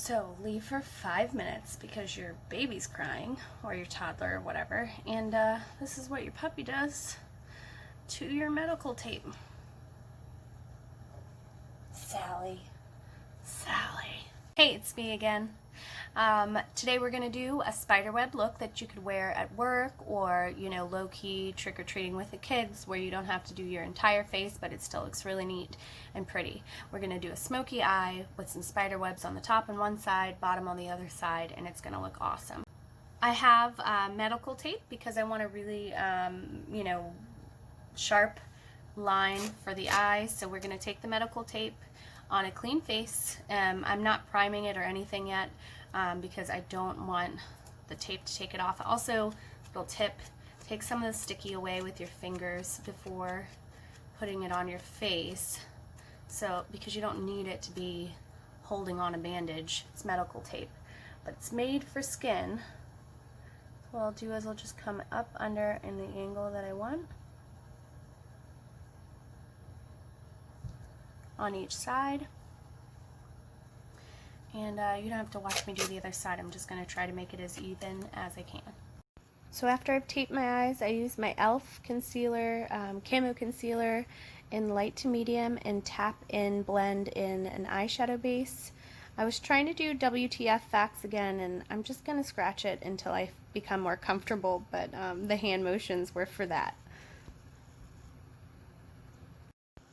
So leave for 5 minutes because your baby's crying or your toddler or whatever, and this is what your puppy does to your medical tape. Sally. Hey, it's me again. Today we're going to do a spiderweb look that you could wear at work or, low-key trick-or-treating with the kids where you don't have to do your entire face, but it still looks really neat and pretty. We're going to do a smoky eye with some spiderwebs on the top on one side, bottom on the other side, and it's going to look awesome. I have medical tape because I want a really, sharp line for the eye, so we're going to take the medical tape on a clean face. I'm not priming it or anything yet because I don't want the tape to take it off. Also, little tip, take some of the sticky away with your fingers before putting it on your face, so because you don't need it to be holding on a bandage. It's medical tape, but it's made for skin. So what I'll do is I'll just come up under in the angle that I want on each side, and you don't have to watch me do the other side. I'm just going to try to make it as even as I can. So after I've taped my eyes, I use my e.l.f. concealer, camo concealer in light to medium, and tap in, blend in an eyeshadow base. I was trying to do WTF facts again, and I'm just going to scratch it until I become more comfortable, but the hand motions were for that.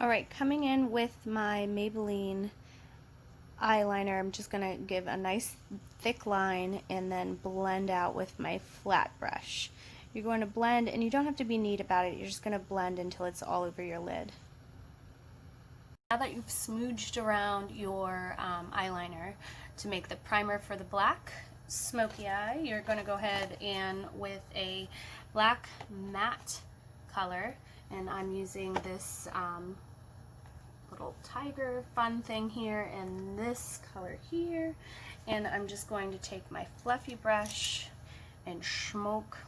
Alright, coming in with my Maybelline eyeliner, I'm just going to give a nice thick line and then blend out with my flat brush. You're going to blend, and you don't have to be neat about it, you're just going to blend until it's all over your lid. Now that you've smooched around your eyeliner to make the primer for the black smoky eye, you're going to go ahead and with a black matte color, and I'm using this little tiger fun thing here and this color here, and I'm just going to take my fluffy brush and smoke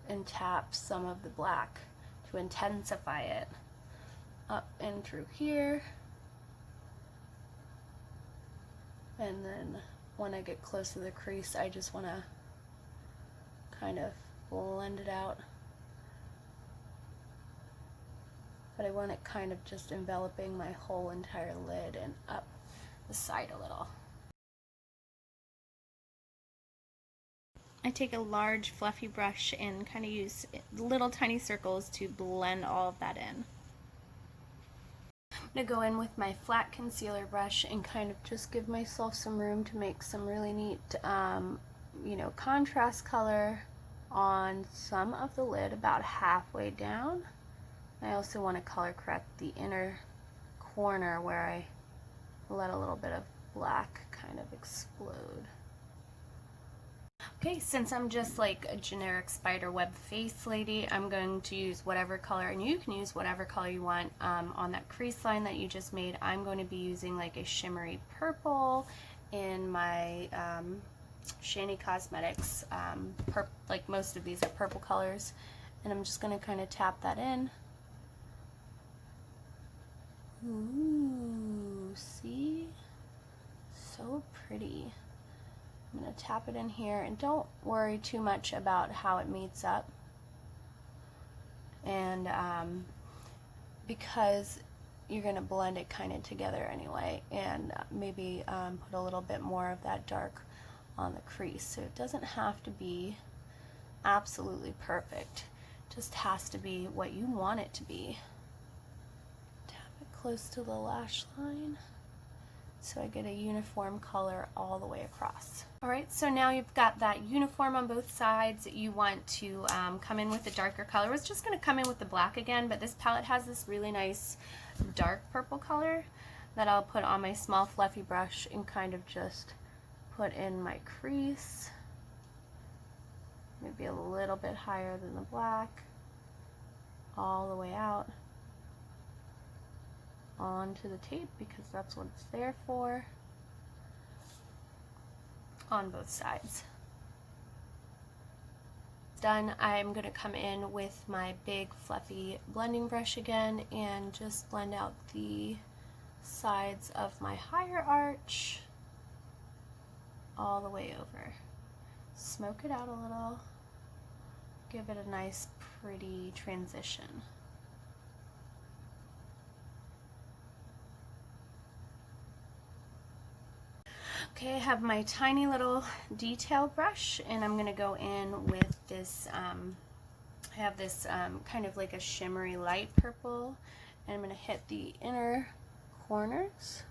and tap some of the black to intensify it up and through here, and then when I get close to the crease I just want to kind of blend it out. But I want it kind of just enveloping my whole entire lid and up the side a little. I take a large fluffy brush and kind of use little tiny circles to blend all of that in. I'm going to go in with my flat concealer brush and kind of just give myself some room to make some really neat, contrast color on some of the lid about halfway down. I also want to color correct the inner corner where I let a little bit of black kind of explode. Okay, since I'm just like a generic spiderweb face lady, I'm going to use whatever color, and you can use whatever color you want on that crease line that you just made. I'm going to be using like a shimmery purple in my Shani Cosmetics, like most of these are purple colors, and I'm just going to kind of tap that in. Ooh, see? So pretty. I'm going to tap it in here, and don't worry too much about how it meets up. And because you're going to blend it kind of together anyway, and maybe put a little bit more of that dark on the crease. So it doesn't have to be absolutely perfect. It just has to be what you want it to be. Close to the lash line so I get a uniform color all the way across. Alright, so now you've got that uniform on both sides. You want to come in with a darker color. I was just going to come in with the black again, but this palette has this really nice dark purple color that I'll put on my small fluffy brush and kind of just put in my crease. Maybe a little bit higher than the black, all the way out onto the tape because that's what it's there for, on both sides. Done. I'm going to come in with my big fluffy blending brush again and just blend out the sides of my higher arch all the way over. Smoke it out a little, give it a nice pretty transition. Okay, I have my tiny little detail brush, and I'm gonna go in with this, I have this kind of like a shimmery light purple, and I'm gonna hit the inner corners.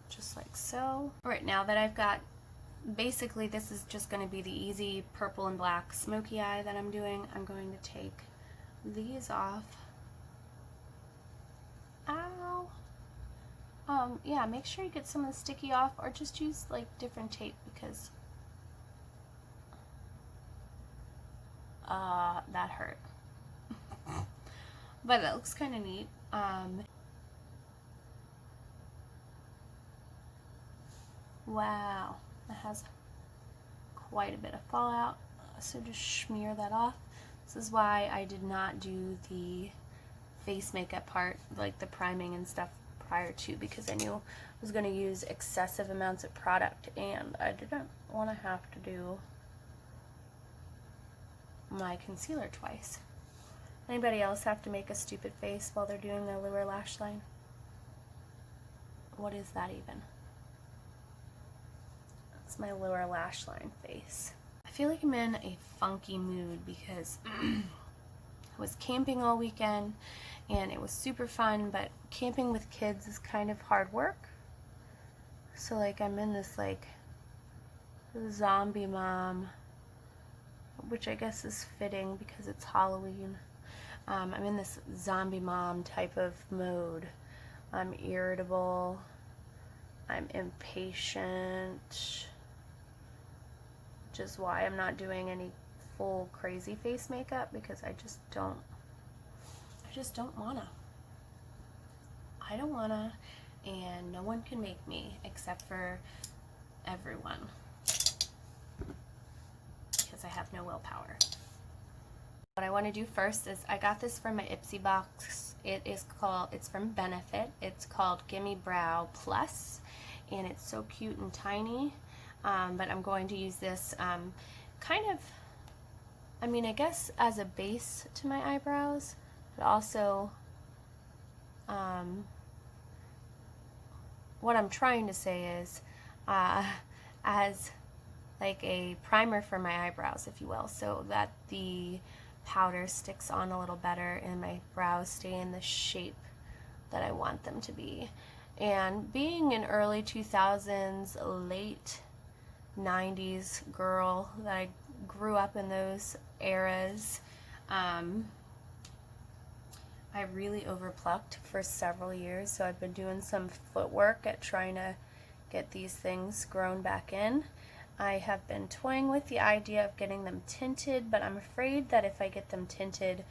Just like so. All right, now that I've got, basically this is just gonna be the easy purple and black smoky eye that I'm doing, I'm going to take these off. Ow. Yeah, make sure you get some of the sticky off, or just use like different tape, because that hurt. But that looks kind of neat. Wow, that has quite a bit of fallout, so just smear that off. This is why I did not do the face makeup part, like the priming and stuff, prior to, because I knew I was going to use excessive amounts of product, and I didn't want to have to do my concealer twice. Anybody else have to make a stupid face while they're doing their lower lash line? What is that even? That's my lower lash line face. I feel like I'm in a funky mood because I was camping all weekend and it was super fun, but camping with kids is kind of hard work. So like I'm in this like zombie mom, which I guess is fitting because it's Halloween. I'm in this zombie mom type of mode. I'm irritable, I'm impatient, which is why I'm not doing any full crazy face makeup, because I just don't wanna. I don't wanna, and no one can make me except for everyone, because I have no willpower. What I want to do first is, I got this from my Ipsy box. It's from Benefit. It's called Gimme Brow Plus, and it's so cute and tiny. But I'm going to use this kind of, I mean, I guess as a base to my eyebrows, but also what I'm trying to say is as like a primer for my eyebrows, if you will, so that the powder sticks on a little better and my brows stay in the shape that I want them to be. And being an early 2000s, late 90s girl, that I grew up in those eras, I really overplucked for several years, so I've been doing some footwork at trying to get these things grown back in. I have been toying with the idea of getting them tinted, but I'm afraid that if I get them tinted,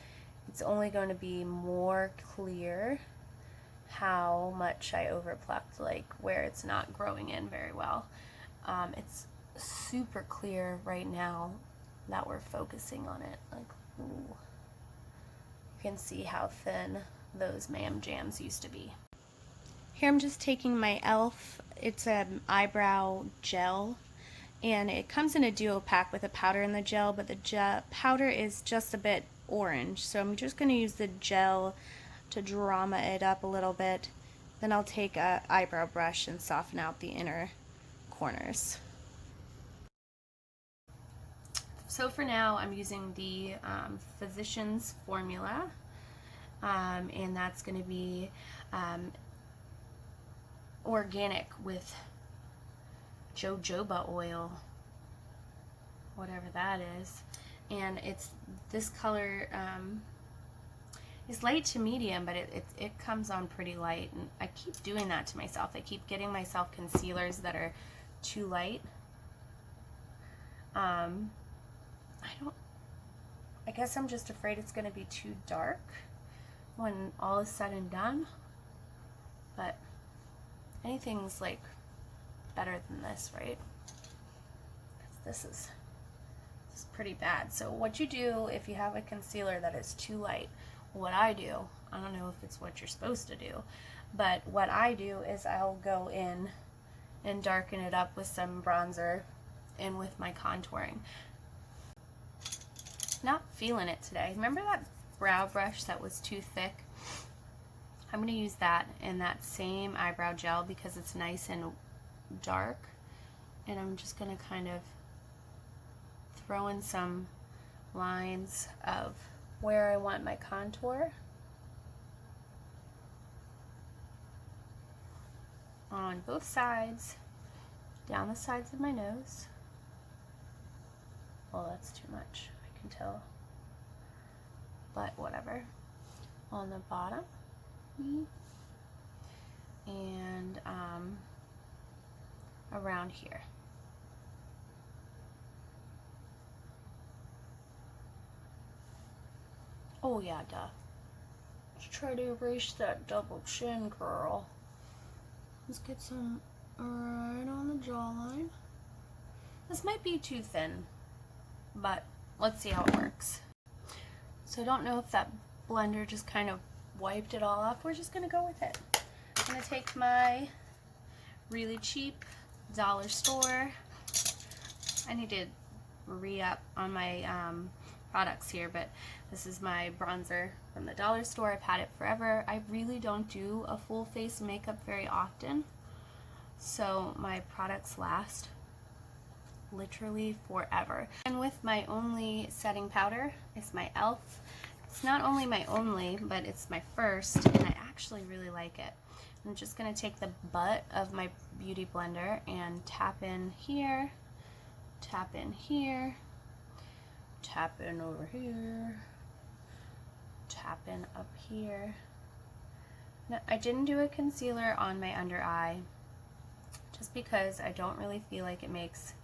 it's only going to be more clear how much I overplucked, like where it's not growing in very well. It's super clear right now that we're focusing on it. Like, ooh. You can see how thin those Ma'am Jams used to be. Here I'm just taking my e.l.f. It's an eyebrow gel, and it comes in a duo pack with a powder and the gel, but the powder is just a bit orange, so I'm just going to use the gel to drama it up a little bit. Then I'll take a eyebrow brush and soften out the inner corners. So for now, I'm using the Physicians Formula, and that's going to be organic with jojoba oil, whatever that is, and it's this color. It's light to medium, but it comes on pretty light, and I keep doing that to myself. I keep getting myself concealers that are too light. I guess I'm just afraid it's going to be too dark when all is said and done, but anything's like better than this, right? This is pretty bad. So what you do if you have a concealer that is too light, what I do, I don't know if it's what you're supposed to do, but what I do is I'll go in and darken it up with some bronzer and with my contouring. Not feeling it today. Remember that brow brush that was too thick? I'm going to use that and that same eyebrow gel because it's nice and dark, and I'm just going to kind of throw in some lines of where I want my contour on both sides, down the sides of my nose. Well, that's too much, I can tell, but whatever. On the bottom, and around here. Oh yeah, duh. Let's try to erase that double chin curl. Let's get some right on the jawline. This might be too thin, but let's see how it works. So I don't know if that blender just kind of wiped it all off. We're just gonna go with it. I'm gonna take my really cheap dollar store. I need to re-up on my products here, but this is my bronzer from the dollar store. I've had it forever. I really don't do a full face makeup very often, so my products last literally forever. And with my only setting powder is my e.l.f. It's not only my only, but it's my first, and I actually really like it. I'm just going to take the butt of my beauty blender and tap in here, tap in here, tap in over here, tap in up here. Now, I didn't do a concealer on my under eye just because I don't really feel like it makes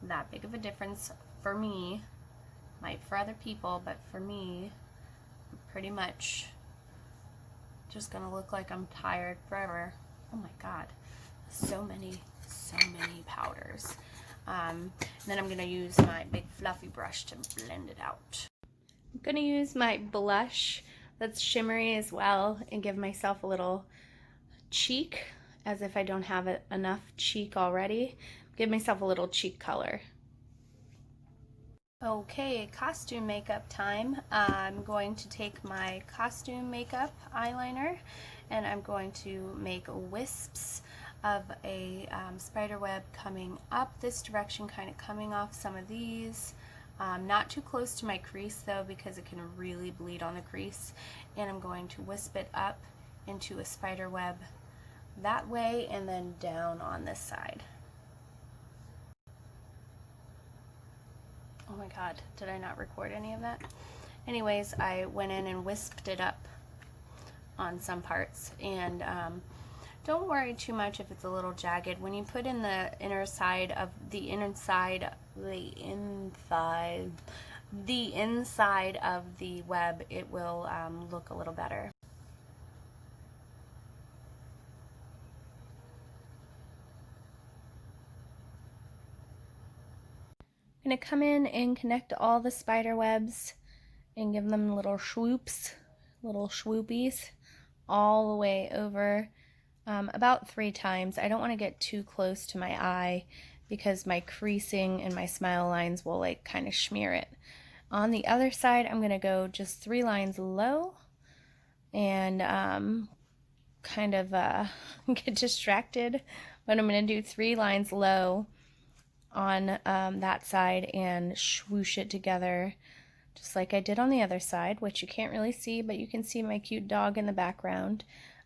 that big of a difference for me. Might for other people, but for me, I'm pretty much just gonna look like I'm tired forever. Oh my god, so many powders. And then I'm gonna use my big fluffy brush to blend it out. I'm gonna use my blush that's shimmery as well and give myself a little cheek, as if I don't have enough cheek already. Give myself a little cheek color. Okay, costume makeup time. I'm going to take my costume makeup eyeliner and I'm going to make wisps of a spider web coming up this direction, kind of coming off some of these. Not too close to my crease though, because it can really bleed on the crease. And I'm going to wisp it up into a spider web that way and then down on this side. Oh my god, did I not record any of that? Anyways, I went in and wisped it up on some parts, and don't worry too much if it's a little jagged. When you put in the inside of the inside of the web, it will look a little better. I'm going to come in and connect all the spider webs and give them little swoops, little swoopies, all the way over about 3 times. I don't want to get too close to my eye because my creasing and my smile lines will like kind of smear it. On the other side, I'm going to go just 3 lines low and kind of get distracted, but I'm going to do 3 lines low on that side and swoosh it together just like I did on the other side, which you can't really see, but you can see my cute dog in the background.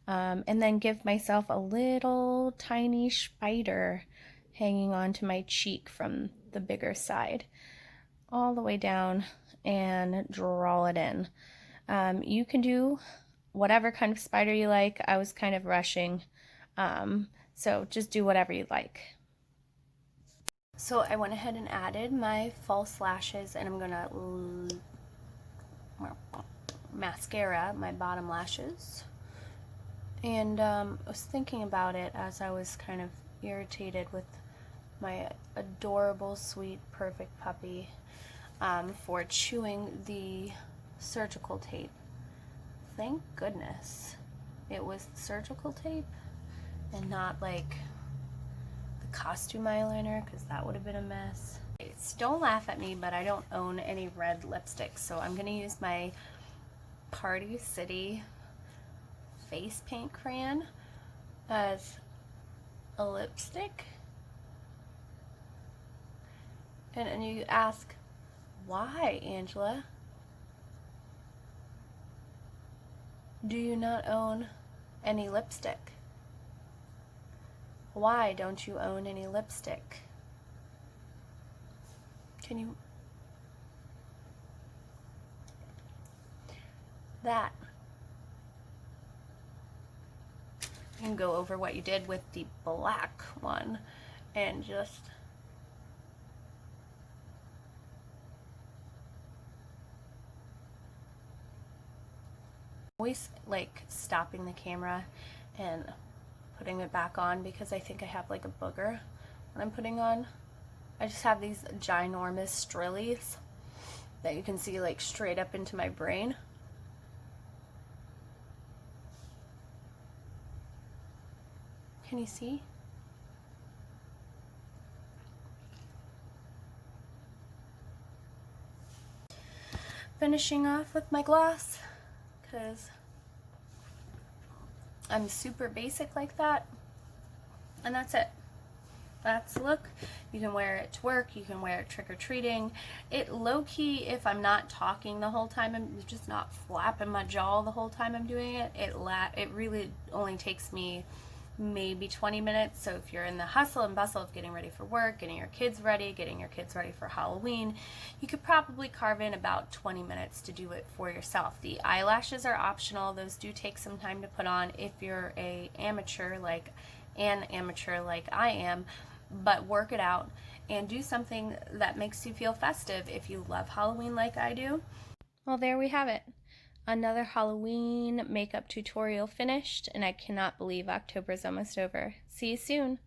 And then give myself a little tiny spider hanging onto my cheek from the bigger side all the way down and draw it in. You can do whatever kind of spider you like. I was kind of rushing, so just do whatever you like. So I went ahead and added my false lashes, and I'm gonna mascara my bottom lashes. And I was thinking about it as I was kind of irritated with my adorable, sweet, perfect puppy for chewing the surgical tape thank goodness it was surgical tape and not like the costume eyeliner, because that would have been a mess. Don't laugh at me, but I don't own any red lipsticks, so I'm gonna use my Party City face paint crayon as a lipstick. And you ask, why, Angela? Do you not own any lipstick? Why don't you own any lipstick? Can you? That. You can go over what you did with the black one and just always like stopping the camera and putting it back on, because I think I have like a booger when I'm putting on. I just have these ginormous strillies that you can see like straight up into my brain. Can you see? Finishing off with my gloss, because I'm super basic like that, and that's it. That's the look. You can wear it to work, you can wear it trick-or-treating. It low-key, if I'm not talking the whole time, I'm just not flapping my jaw the whole time I'm doing it, it really only takes me maybe 20 minutes. So if you're in the hustle and bustle of getting ready for work, getting your kids ready for Halloween, you could probably carve in about 20 minutes to do it for yourself. The eyelashes are optional. Those do take some time to put on if you're an amateur like I am, but work it out and do something that makes you feel festive if you love Halloween like I do. Well, there we have it. Another Halloween makeup tutorial finished, and I cannot believe October's almost over. See you soon.